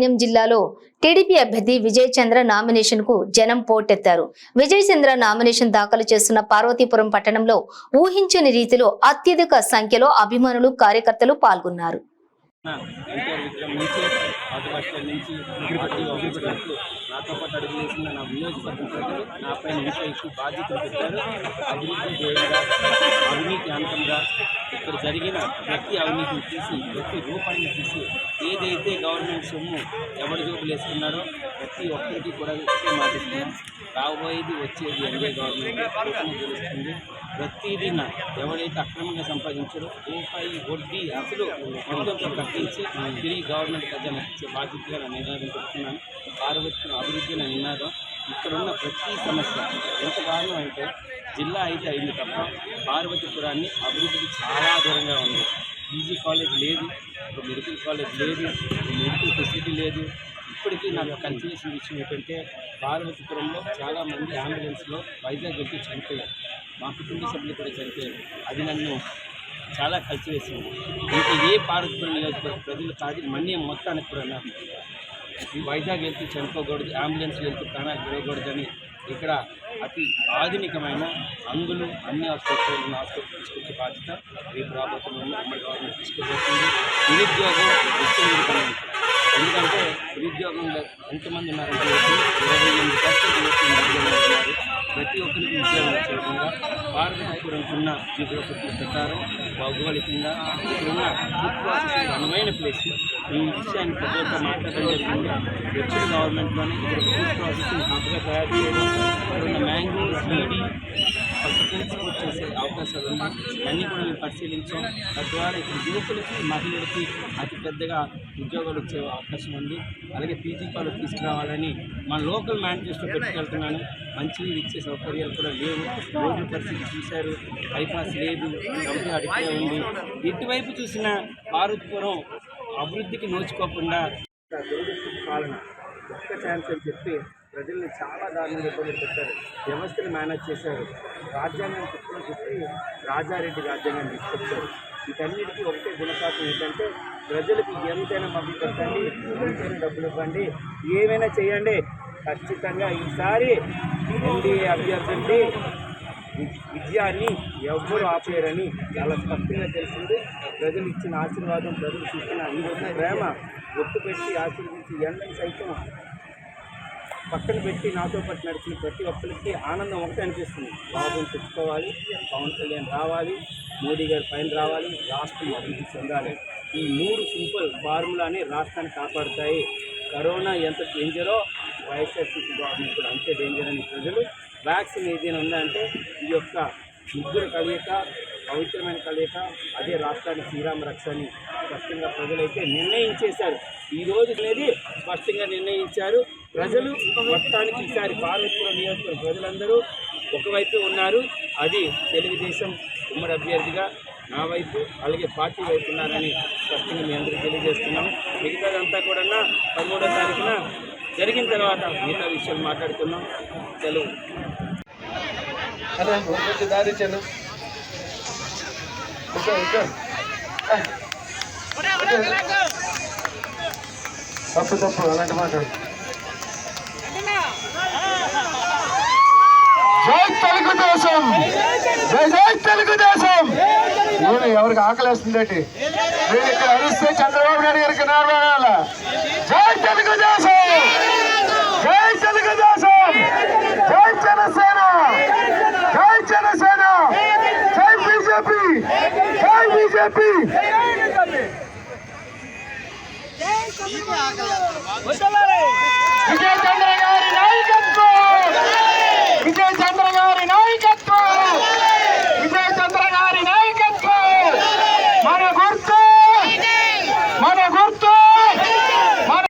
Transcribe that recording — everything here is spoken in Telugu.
మన్యం జిల్లాలో టీడీపీ అభ్యర్థి విజయ్ చంద్ర నామినేషన్ కు జనం పోటెత్తారు. విజయ్ చంద్ర నామినేషన్ దాఖలు చేస్తున్న పార్వతీపురం పట్టణంలో ఊహించని రీతిలో అత్యధిక సంఖ్యలో అభిమానులు, కార్యకర్తలు పాల్గొన్నారు. నాతో పాటు అడుగులేసిన నా నియోజకవర్గం ప్రజలు నాపైన ఇంకా ఎక్కువ బాధ్యతలు పెట్టారు. అభివృద్ధి ధ్యేయంగా, అవినీతి అంతంగా ఇక్కడ జరిగిన ప్రతి అవినీతిని తీసి, ప్రతి రూపాయిని తీసి, ఏదైతే గవర్నమెంట్ సొమ్ము ఎవరి జోబులు వేసుకున్నారో ప్రతి ఒక్కరికి కూడా ఒకే మాటిస్తున్నాను. రాబోయేది వచ్చేది ఎన్డీఏ గవర్నమెంట్ తెలుస్తుంది. ప్రతిదీ ఎవరైతే అక్రమంగా సంపాదించారో రూపాయి వడ్డీ అసలు మొత్తంతో కట్టించి తిరిగి గవర్నమెంట్ ఖజానా ఇచ్చే బాధ్యతగా నేను నినాదం పెడుతున్నాను. పార్వతీపురం అభివృద్ధి నా నినాదం. ఇక్కడున్న ప్రతి సమస్య ఎంత కారణం అంటే జిల్లా అయితే అయింది తప్ప పార్వతీపురాన్ని అభివృద్ధికి చాలా దూరంగా ఉంది. పీజీ కాలేజ్ లేదు, ఒక మెడికల్ కాలేజ్ లేదు, మెడికల్ ఫెసిలిటీ లేదు. ఇప్పటికీ నాకు కన్ఫ్యూజన్ విషయం ఏంటంటే పార్వతీపురంలో చాలామంది అంబులెన్స్లో వైజాగ్ వెళ్తూ చనిపోయారు. మా కుటుంబ సభ్యులు కూడా చనిపోయారు. అది నన్ను చాలా కలిసివేసింది. ఇంకా ఏ పార్వతీపురం నియోజకవర్గ ప్రజలు కాదు మన్యం మొత్తానికి కూడా నాకు ఈ వైజాగ్ వెళ్తూ చనిపోకూడదు, అంబులెన్స్ వెళ్తూ ప్రాణాలు పెరగకూడదని ఇక్కడ అతి ఆధునికమైన అంగులు అన్ని హాస్పిటల్ తీసుకొచ్చే బాధ్యత రేపు రాబోతున్న ఉమ్మడి గవర్నమెంట్ తీసుకుపోతుంది. నిరుద్యోగం ఎందుకంటే నిరుద్యోగంలో ఎంతమంది ఉన్నారంటే 28% ఉన్నారు. ప్రతి ఒక్కరికి ఉద్యోగం వచ్చే విధంగా పార్వతీపురంకున్న జీవోత్పత్తుల ప్రకారం భౌగోళికంగా ఇక్కడున్న ఫుడ్ ప్రాసెసింగ్ అనువైన ప్లేస్. ఈ విషయాన్ని ప్రజలతో మాట్లాడడం జరిగింది. వచ్చిన గవర్నమెంట్లోనే ఇక్కడ ఫుడ్ ప్రాసెసింగ్ హబ్గా తయారు చేయడం, ఇక్కడున్న మ్యాంగోస్ బీడీ ఎక్స్పోర్ట్ చేసే అవకాశాలు ఉన్నాయి. ఇవన్నీ కూడా మేము పరిశీలించాం. తద్వారా ఇక్కడ యువకులకి, మహిళలకి అతి పెద్దగా ఉద్యోగాలు వచ్చే అవకాశం ఉంది. అలాగే పీజీ కాలేజ్ తీసుకురావాలని మన లోకల్ మేనిఫెస్టో పెట్టుకెళ్తున్నాను. మంచినీళ్ళు ఇచ్చే సౌకర్యాలు కూడా లేవు. రోడ్ల పరిస్థితి చూశారు, బైపాస్ లేదు, కంపెనీ అడిగే ఉంది. ఎటువైపు చూసిన పార్వతీపురం అభివృద్ధికి నోచుకోకుండా పాలన ఒక్క ఛాన్స్ అని చెప్పి ప్రజల్ని చాలా దారుణంగా ఇబ్బంది పెట్టారు. వ్యవస్థను మేనేజ్ చేశారు. రాజ్యాంగం చెప్పి రాజారెడ్డి రాజ్యాంగం తీసుకొచ్చారు. వీటన్నిటికీ ఒకటే గుణపాఠం ఏంటంటే ప్రజలకు ఎంతైనా మభ్య పెట్టండి, ఎంతైనా డబ్బులు ఇవ్వండి, ఏమైనా చేయండి, ఖచ్చితంగా ఈసారి ఎన్డీఏ అభ్యర్థి విజయాన్ని ఎవ్వరూ ఆపేయరని చాలా స్పష్టంగా తెలిసింది. ప్రజలు ఇచ్చిన ఆశీర్వాదం, ప్రజలు చూసిన ఈరోజు ప్రేమ ఒట్టు పెట్టి ఆశీర్వదించి ఎండని సైతం పక్కన పెట్టి నాతో పాటు నడిచిన ప్రతి ఒక్కరికి ఆనందం ఒకటే అనిపిస్తుంది. బాబుని తెచ్చుకోవాలి, పవన్ కళ్యాణ్ రావాలి, మోడీ గారి పైన రావాలి, రాష్ట్రం అభివృద్ధి చెందాలి. ఈ 3 సింపుల్ ఫార్ములాని రాష్ట్రాన్ని కాపాడుతాయి. కరోనా ఎంత డేంజరో వైఎస్ఆర్సీపీ గవర్నమెంట్ కూడా అంతే డేంజర్ అని ప్రజలు వ్యాక్సిన్ ఏదైనా ఉందంటే ఈ యొక్క ముగ్గురు కలయిక, పవిత్రమైన కలయిక, అదే రాష్ట్రానికి శ్రీరామ రక్ష అని స్పష్టంగా ప్రజలైతే నిర్ణయించేశారు. ఈరోజు అనేది స్పష్టంగా నిర్ణయించారు ప్రజలు. మొత్తానికి ఈసారి పార్వతీపురం నియోజకవర్గ ప్రజలందరూ ఒకవైపు ఉన్నారు. అది తెలుగుదేశం ఉమ్మడి అభ్యర్థిగా నా వైపు, అలాగే పార్టీ వైపు ఉన్నారని స్పష్టంగా మీ అందరికీ తెలియజేస్తున్నాము. మిగతాదంతా కూడా 13వ తారీఖున జరిగిన తర్వాత మిగతా విషయాలు మాట్లాడుకున్నాం. సెలవు. దారి చలు తప్పు అలాంటి మాట్లాడు. జై తెలుగుదేశం, జై జై తెలుగుదేశం. ఎవరికి ఆకలేస్తుందండి? నేను ఇక్కడ అరిస్తే చంద్రబాబు నాయుడు గారికి నారాయణ. జై తెలుగుదేశం, జై తెలుగుదేశం, జై జనసేన, జై జనసేన, జై బీజేపీ, జై బీజేపీ. విజయ్ చంద్ర